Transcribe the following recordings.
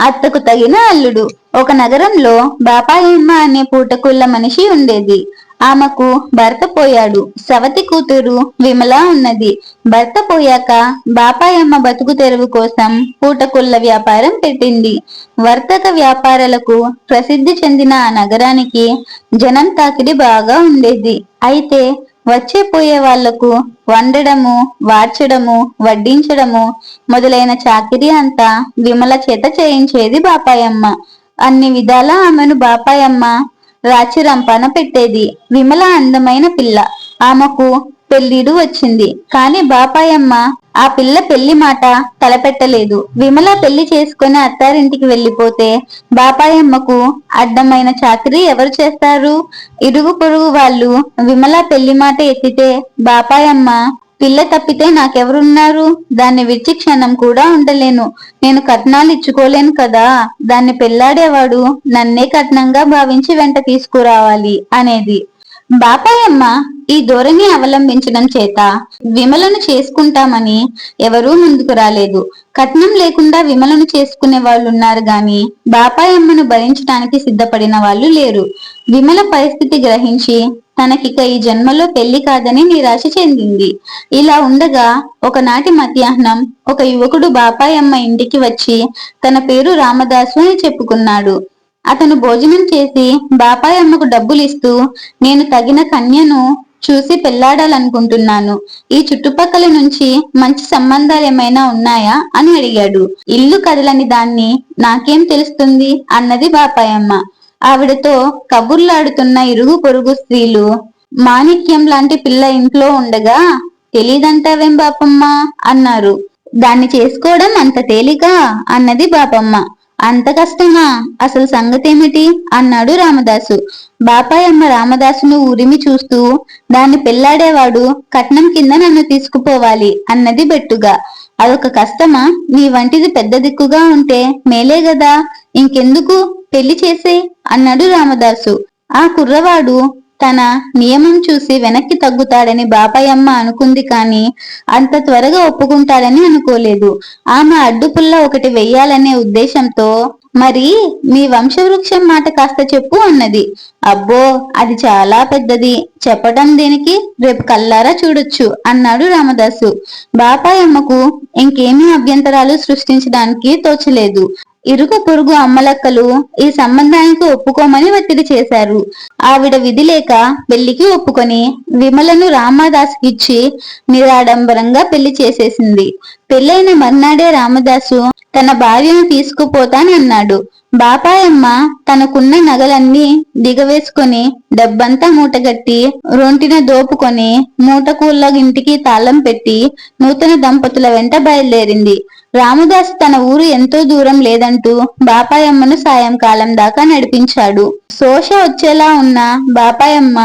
అత్తకు తగిన అల్లుడు. ఒక నగరంలో బాపాయమ్మ అనే పూటకుళ్ళ మనిషి ఉండేది. ఆమెకు భర్త పోయాడు. సవతి కూతురు విమల ఉన్నది. భర్త పోయాక బాపాయమ్మ బతుకు తెరువు కోసం పూటకుళ్ళ వ్యాపారం పెట్టింది. వర్తక వ్యాపారాలకు ప్రసిద్ధి చెందిన ఆ నగరానికి జనం తాకిడి బాగా ఉండేది. అయితే వచ్చే పోయే వాళ్లకు వండడము, వార్చడము, వడ్డించడము మొదలైన చాకిరీ అంతా విమల చేత చేయించేది బాపాయమ్మ. అన్ని విధాలా ఆమెను బాపాయమ్మ రాచి రంపాన పెట్టేది. విమల అందమైన పిల్ల. ఆమెకు పెళ్లిడు వచ్చింది. కాని బాపాయమ్మ ఆ పిల్ల పెళ్లి మాట తలపెట్టలేదు. విమల పెళ్లి చేసుకుని అత్తారింటికి వెళ్లిపోతే బాపాయమ్మకు అడ్డమైన చాకరీ ఎవరు చేస్తారు? ఇరుగు పొరుగు వాళ్ళు విమల పెళ్లి మాట ఎత్తితే బాపాయమ్మ పిల్ల తప్పితే నాకెవరున్నారు? దాన్ని విడిచి క్షణం కూడా ఉండలేను. నేను కట్నాలు ఇచ్చుకోలేను కదా. దాన్ని పెళ్లాడేవాడు నన్నే కట్నంగా భావించి వెంట తీసుకురావాలి అనేది. బాపాయమ్మ ఈ ధోరణి అవలంబించడం చేత విమలను చేసుకుంటామని ఎవరూ ముందుకు రాలేదు. కట్నం లేకుండా విమలను చేసుకునే వాళ్ళున్నారు గాని బాపాయమ్మను భరించడానికి సిద్ధపడిన వాళ్ళు లేరు. విమల పరిస్థితి గ్రహించి తనకిక ఈ జన్మలో పెళ్లి కాదని నిరాశ చెందింది. ఇలా ఉండగా ఒకనాటి మధ్యాహ్నం ఒక యువకుడు బాపాయమ్మ ఇంటికి వచ్చి తన పేరు రామదాసు అని చెప్పుకున్నాడు. అతను భోజనం చేసి బాపాయమ్మకు డబ్బులిస్తూ, నేను తగిన కన్యను చూసి పెళ్లాడాలనుకుంటున్నాను. ఈ చుట్టుపక్కల నుంచి మంచి సంబంధాలు ఏమైనా ఉన్నాయా అని అడిగాడు. ఇల్లు కదలని దాన్ని నాకేం తెలుస్తుంది అన్నది బాపాయమ్మ. ఆవిడతో కబుర్లాడుతున్న ఇరుగు పొరుగు స్త్రీలు మాణిక్యం లాంటి పిల్ల ఇంట్లో ఉండగా తెలీదంటావేం బాపమ్మ అన్నారు. దాన్ని చేసుకోవడం అంత తేలిక అన్నది బాపమ్మ. అంత కష్టమా? అసలు సంగతేమిటి అన్నాడు రామదాసు. బాపాయమ్మ రామదాసును ఉరిమి చూస్తూ, దాన్ని పెళ్లాడేవాడు కట్నం కింద నన్ను తీసుకుపోవాలి అన్నది బెట్టుగా. అదొక కష్టమా? నీ వంటిది పెద్ద దిక్కుగా ఉంటే మేలే గదా, ఇంకెందుకు పెళ్లి చేసే అన్నాడు రామదాసు. ఆ కుర్రవాడు తన నియమం చూసి వెనక్కి తగ్గుతాడని బాపాయమ్మ అనుకుంది కాని అంత త్వరగా ఒప్పుకుంటాడని అనుకోలేదు. ఆమె అడ్డుపుల్ల ఒకటి వెయ్యాలనే ఉద్దేశంతో, మరి మీ వంశవృక్షం మాట కాస్త చెప్పు అన్నది. అబ్బో, అది చాలా పెద్దది. చెప్పటం దేనికి, రేపు కల్లారా చూడొచ్చు అన్నాడు రామదాసు. బాపాయమ్మకు ఇంకేమీ అభ్యంతరాలు సృష్టించడానికి తోచలేదు. ఇరుగు పొరుగు అమ్మలక్కలు ఈ సంబంధానికి ఒప్పుకోమని ఒత్తిడి చేశారు. ఆవిడ విధి లేక పెళ్లికి ఒప్పుకొని విమలను రామదాసుకిచ్చి నిరాడంబరంగా పెళ్లి చేసేసింది. పెళ్ళైన మర్నాడే రామదాసు తన భార్యను తీసుకుపోతానన్నాడు. బాపాయమ్మ తనకున్న నగలన్నీ దిగవేసుకొని డబ్బంతా మూటగట్టి రొంటిన దోపుకొని మూటకూళ్ళ ఇంటికి తాళం పెట్టి నూతన దంపతుల వెంట బయలుదేరింది. రామదాసు తన ఊరు ఎంతో దూరం లేదంటూ బాపాయమ్మను సాయంకాలం దాకా నడిపించాడు. శోష వచ్చేలా ఉన్న బాపాయమ్మ,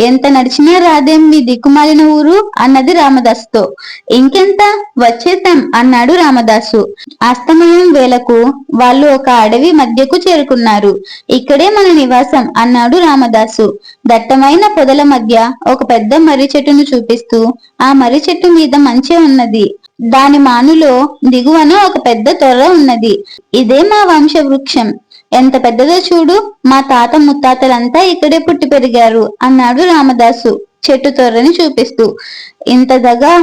ఎంత నడిచినా రాదేం మీ దిక్కుమాలిన ఊరు అన్నది రామదాసుతో. ఇంకెంత, వచ్చేసాం అన్నాడు రామదాసు. అస్తమయం వేళకు వాళ్ళు ఒక అడవి మధ్యకు చేరుకున్నారు. ఇక్కడే మన నివాసం అన్నాడు రామదాసు. దట్టమైన పొదల మధ్య ఒక పెద్ద మర్రి చెట్టును చూపిస్తూ, ఆ మర్రి చెట్టు మీద మంచే ఉన్నది. దాని మానులో దిగువన ఒక పెద్ద తొర్ర ఉన్నది. ఇదే మా వంశ వృక్షం. ఎంత పెద్దదో చూడు. మా తాత ముత్తాతలంతా ఇక్కడే పుట్టి పెరిగారు అన్నాడు రామదాసు చెట్టు తొర్రని చూపిస్తూ. ఇంతదగా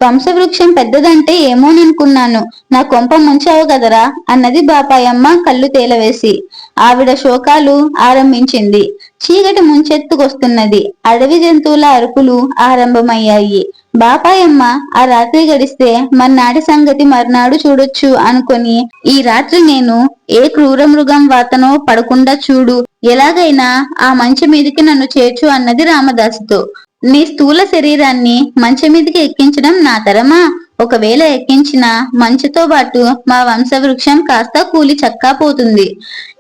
వంశవృక్షం పెద్దదంటే ఏమోననుకున్నాను. నా కొంప ముంచావు కదరా అన్నది బాపాయమ్మ కళ్ళు తేలవేసి. ఆవిడ శోకాలు ఆరంభించింది. చీకటి ముంచెత్తుకొస్తున్నది. అడవి జంతువుల అరుపులు ఆరంభమయ్యాయి. బాపాయమ్మ ఆ రాత్రి గడిస్తే మర్నాటి సంగతి మర్నాడు చూడొచ్చు అనుకొని, ఈ రాత్రి నేను ఏ క్రూర మృగం వాతనో పడకుండా చూడు, ఎలాగైనా ఆ మంచం మీదికి నన్ను చేర్చు అన్నది రామదాసుతో. నీ స్థూల శరీరాన్ని మంచం మీదికి ఎక్కించడం నా తరమా? ఒకవేళ ఎక్కించిన మంచుతో పాటు మా వంశవృక్షం కాస్త కూలి చక్కా పోతుంది.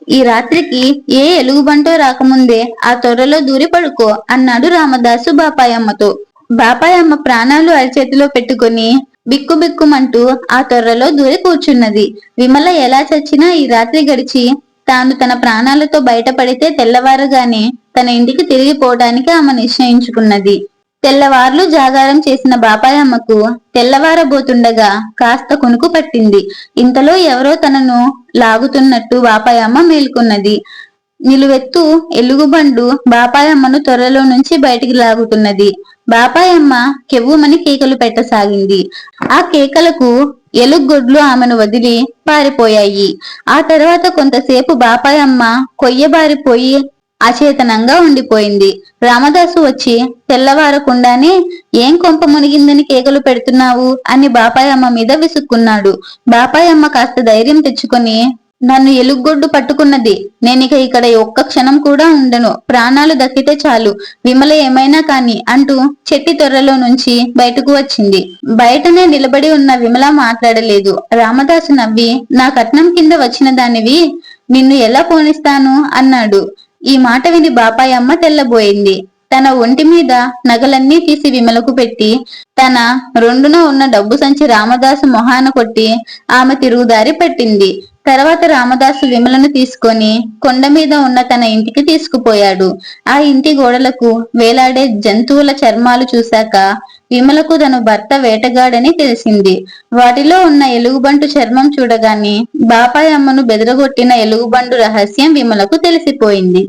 ఈ రాత్రికి ఏ ఎలుగుబంటో రాకముందే ఆ తొర్రలో దూరి పడుకో అన్నాడు రామదాసు బాపాయమ్మతో. బాపాయమ్మ ప్రాణాలు అరిచేతిలో పెట్టుకుని బిక్కుబిక్కుమంటూ ఆ తొర్రలో దూరి కూర్చున్నది. విమల ఎలా చచ్చినా ఈ రాత్రి గడిచి తాను తన ప్రాణాలతో బయటపడితే తెల్లవారుగానే తన ఇంటికి తిరిగిపోవడానికి ఆమె నిశ్చయించుకున్నది. తెల్లవార్లు జాగారం చేసిన బాపాయమ్మకు తెల్లవారబోతుండగా కాస్త కునుకు పట్టింది. ఇంతలో ఎవరో తనను లాగుతున్నట్టు బాపాయమ్మ మేల్కొన్నది. నిలువెత్తు ఎలుగుబండు బాపాయమ్మను త్వరలో నుంచి బయటికి లాగుతున్నది. బాపాయమ్మ కెవ్వుమని కేకలు పెట్టసాగింది. ఆ కేకలకు ఎలుగొడ్లు ఆమెను వదిలి పారిపోయాయి. ఆ తర్వాత కొంతసేపు బాపాయమ్మ కొయ్యబారిపోయి అచేతనంగా ఉండిపోయింది. రామదాసు వచ్చి తెల్లవారకుండానే ఏం కొంప మునిగిందని కేకలు పెడుతున్నావు అని బాపాయమ్మ మీద విసుక్కున్నాడు. బాపాయమ్మ కాస్త ధైర్యం తెచ్చుకొని, నన్ను ఎలుగొడ్డు పట్టుకున్నది, నేనిక ఇక్కడ ఒక్క క్షణం కూడా ఉండను, ప్రాణాలు దక్కితే చాలు, విమల ఏమైనా కాని అంటూ చెట్టి తొర్రలో నుంచి బయటకు వచ్చింది. బయటనే నిలబడి ఉన్న విమల మాట్లాడలేదు. రామదాసు నవ్వి, నా కట్నం కింద వచ్చిన దానివి, నిన్ను ఎలా పోనిస్తాను అన్నాడు. ఈ మాట విని బాపాయమ్మ తెల్లబోయింది. తన ఒంటి మీద నగలన్నీ తీసి విమలకు పెట్టి తన రెండున ఉన్న డబ్బు సంచి రామదాసు మొహాన కొట్టి ఆమె తిరుగుదారి పెట్టింది. తర్వాత రామదాసు విమలను తీసుకొని కొండ మీద ఉన్న తన ఇంటికి తీసుకుపోయాడు. ఆ ఇంటి గోడలకు వేలాడే జంతువుల చర్మాలు చూశాక విమలకు తన భర్త వేటగాడని తెలిసింది. వాటిలో ఉన్న ఎలుగుబంటు చర్మం చూడగానే బాపాయమ్మను బెదరగొట్టిన ఎలుగుబంటు రహస్యం విమలకు తెలిసిపోయింది.